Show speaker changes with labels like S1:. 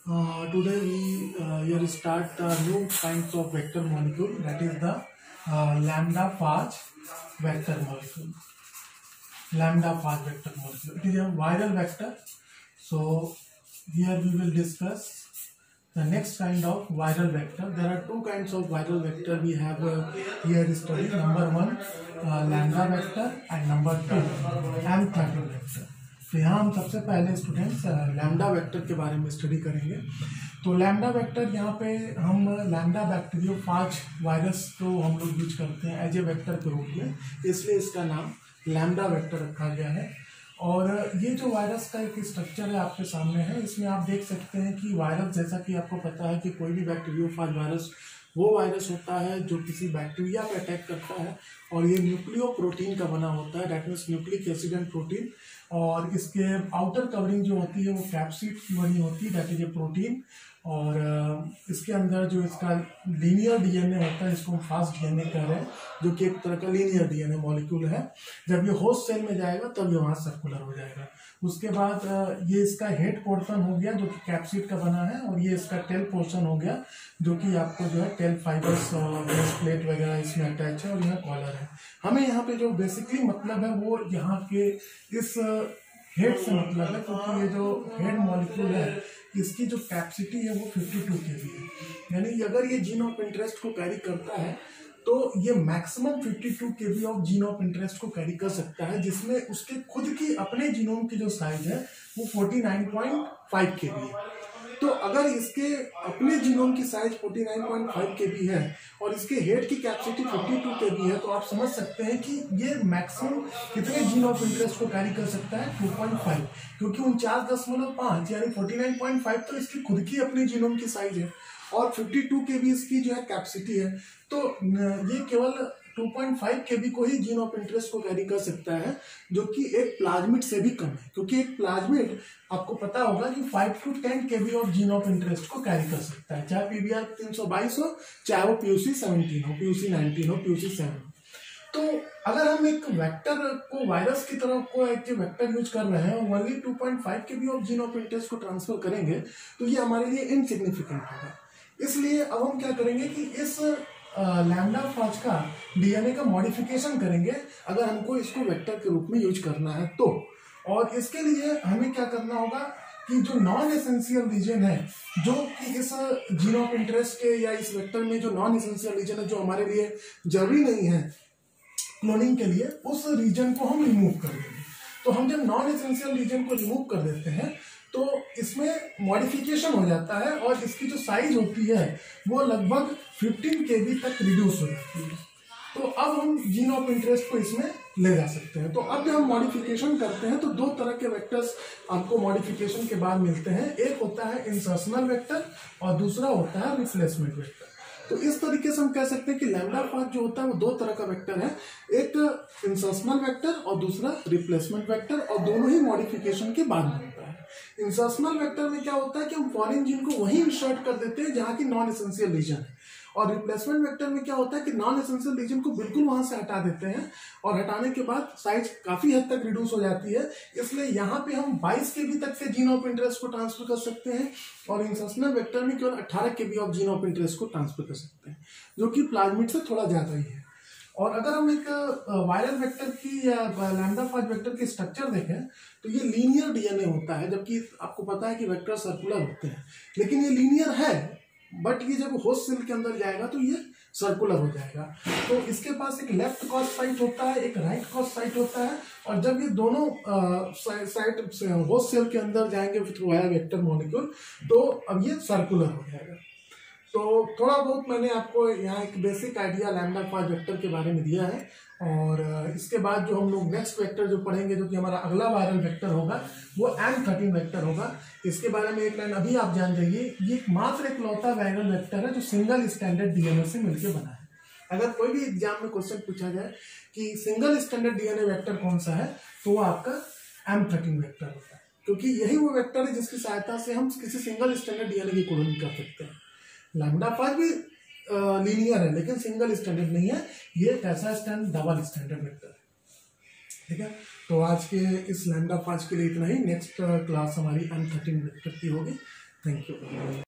S1: Today we here start new kinds of vector molecule, that is the lambda phage vector molecule. Lambda phage vector molecule. It is a viral vector. So here we will discuss the next kind of viral vector. There are two kinds of viral vector we have here studied. Number one lambda vector and number two M13 vector. तो यहाँ हम सबसे पहले students lambda vector के बारे में study करेंगे। तो लैम्डा वेक्टर यहाँ पे हम लैम्डा बैक्टीरियोफाज वायरस को हम लोग यूज करते हैं एज ए वेक्टर के रूप में, इसलिए इसका नाम लैम्डा वेक्टर रखा गया है। और ये जो वायरस का एक स्ट्रक्चर है आपके सामने है, इसमें आप देख सकते हैं कि वायरस, जैसा कि आपको पता है कि कोई भी बैक्टीरियोफाज वायरस वो वायरस होता है जो किसी बैक्टीरिया पे अटैक करता है और ये न्यूक्लियो प्रोटीन का बना होता है, that means nucleic acid and protein. और इसके आउटर कवरिंग जो होती है वो कैप्सिड की बनी होती है, दैट इज ए प्रोटीन। और इसके अंदर जो इसका लीनियर डीएनए होता है, इसको हम फास्ट डीएनए कह रहे हैं, जो कि एक तरह का लीनियर डीएनए मॉलिक्यूल है। जब ये होस्ट सेल में जाएगा तब ये वहाँ सर्कुलर हो जाएगा। उसके बाद ये इसका हेड पोर्शन हो गया जो कि कैप्सिड का बना है, और ये इसका टेल पोर्शन हो गया जो कि आपको जो है टेल फाइबर्स और बेस प्लेट वगैरह इसमें अटैच है, और यहाँ कॉलर है। हमें यहाँ पे जो बेसिकली मतलब है वो यहाँ के इस हेड से मतलब है, क्योंकि ये जो हेड मॉलिक्यूल है इसकी जो कैपेसिटी है वो 52 kb है। यानी अगर ये जीन ऑफ इंटरेस्ट को कैरी करता है तो ये maximum 52 kb of gene of interest को कैरी कर सकता है, जिसमें उसके खुद की अपने जीनोम की जो साइज है वो 49.5 kb है। तो अगर इसके अपने जीनोम की साइज 49.5 kb है और इसके हेड की कैपेसिटी 52 kb है, तो आप समझ सकते हैं कि ये मैक्सिमम कितने जीन ऑफ इंटरेस्ट को कैरी कर सकता है, 2.5, क्योंकि 49.5 यानी 49.5 तो इसकी खुद की अपनी जीनोम की साइज है और 52 kb इसकी जो है कैपेसिटी है। तो ये केवल 2.5 kb को ही जीन ऑफ इंटरेस्ट को कैरी कर सकता है, जो कि एक प्लाज्मिड से भी कम है, क्योंकि एक प्लाज्मिड आपको पता होगा कि 5 to 10 kb of gene of interest को कैरी कर सकता है, चाहे PBR 322 हो, चाहे वो PUC 17 हो, PUC 19 हो, PUC 7 हो। तो अगर हम एक वेक्टर को वायरस की तरह को एक वेक्टर यूज कर रहे हैं और only 2.5 kb of gene of interest को ट्रांसफर करेंगे तो ये हमारे लिए इनसिग्निफिकेंट होगा। इसलिए अब हम क्या करेंगे कि इस लैम्डा फॉज का डीएनए का मॉडिफिकेशन करेंगे अगर हमको इसको वेक्टर के रूप में यूज करना है तो। और इसके लिए हमें क्या करना होगा कि जो नॉन एसेंशियल रीजन है, जो कि इस जीन ऑफ इंटरेस्ट के या इस वेक्टर में जो नॉन एसेंशियल रीजन है, जो हमारे लिए जरूरी नहीं है क्लोनिंग के लिए, उस रीजन को हम रिमूव कर देंगे। तो हम जब नॉन एसेंशियल रीजन को रिमूव कर देते हैं तो इसमें मॉडिफिकेशन हो जाता है और इसकी जो साइज होती है वो लगभग 15 kb तक रिड्यूस हो जाती है। तो अब हम जीन ऑफ इंटरेस्ट को इसमें ले जा सकते हैं। तो अब जब हम मॉडिफिकेशन करते हैं तो दो तरह के वेक्टर्स आपको मॉडिफिकेशन के बाद मिलते हैं। एक होता है इंसर्शनल वेक्टर और दूसरा होता है रिप्लेसमेंट वेक्टर। तो इस तरीके से हम कह सकते हैं कि लैम्डा फॉज जो होता है वो दो तरह का वेक्टर है, एक इंसर्शनल वेक्टर और दूसरा रिप्लेसमेंट वेक्टर, और दोनों ही मॉडिफिकेशन के बाद मिलता है। इंसर्शनल वेक्टर में क्या होता है कि हम फॉरेन जीन को वहीं इंसर्ट कर देते हैं जहां की नॉन एसेंशियल रीजन है, और रिप्लेसमेंट वेक्टर में क्या होता है कि नॉन एसेंशियल रीजन को बिल्कुल वहां से हटा देते हैं, और हटाने के बाद साइज काफी हद तक रिड्यूस हो जाती है। इसलिए यहाँ पे हम 22 kb तक के जीन ऑफ इंटरेस्ट को ट्रांसफर कर सकते हैं, और इंसर्शनल वेक्टर में केवल 18 kb of gene of interest को ट्रांसफर कर सकते हैं, जो कि प्लाज्मिड से थोड़ा ज्यादा ही है। और अगर हम एक वायरल वेक्टर की या लैम्डा फॉज वेक्टर की स्ट्रक्चर देखें तो ये लीनियर डीएनए होता है, जबकि आपको पता है कि वेक्टर सर्कुलर होते हैं, लेकिन ये लीनियर है, बट ये जब होस्ट सेल के अंदर जाएगा तो ये सर्कुलर हो जाएगा। तो इसके पास एक लेफ्ट कॉस साइट होता है, एक राइट कॉस साइट होता है, और जब ये दोनों साइट होस्ट सेल के अंदर जाएंगे वाया वेक्टर मॉलिक्यूल तो अब ये सर्कुलर हो जाएगा। तो थोड़ा बहुत मैंने आपको यहाँ एक बेसिक आइडिया लैम्डा फॉज वेक्टर के बारे में दिया है, और इसके बाद जो हम लोग नेक्स्ट वेक्टर जो पढ़ेंगे, जो कि हमारा अगला वायरल वेक्टर होगा, वो M13 वेक्टर होगा। इसके बारे में एक लाइन अभी आप जान जाइए, ये मात्र एक लौता वायरल वेक्टर है जो सिंगल स्टैंडर्ड डीएनए से मिलकर बना है। अगर कोई भी एग्जाम में क्वेश्चन पूछा जाए कि सिंगल स्टैंडर्ड डीएनए वेक्टर कौन सा है, तो वो आपका M13 वेक्टर होता है, क्योंकि यही वो वेक्टर है जिसकी सहायता से हम किसी सिंगल स्टैंडर्ड डीएनए की क्लोनिंग कर सकते हैं। लैम्डा फॉज भी लीनियर है लेकिन सिंगल स्टैंडर्ड नहीं है, ये कैसा स्टैंड डबल स्टैंडर्ड वेक्टर है। ठीक है, तो आज के इस लैम्डा फॉज के लिए इतना ही। नेक्स्ट क्लास हमारी M13 वेक्टर की होगी। Thank you.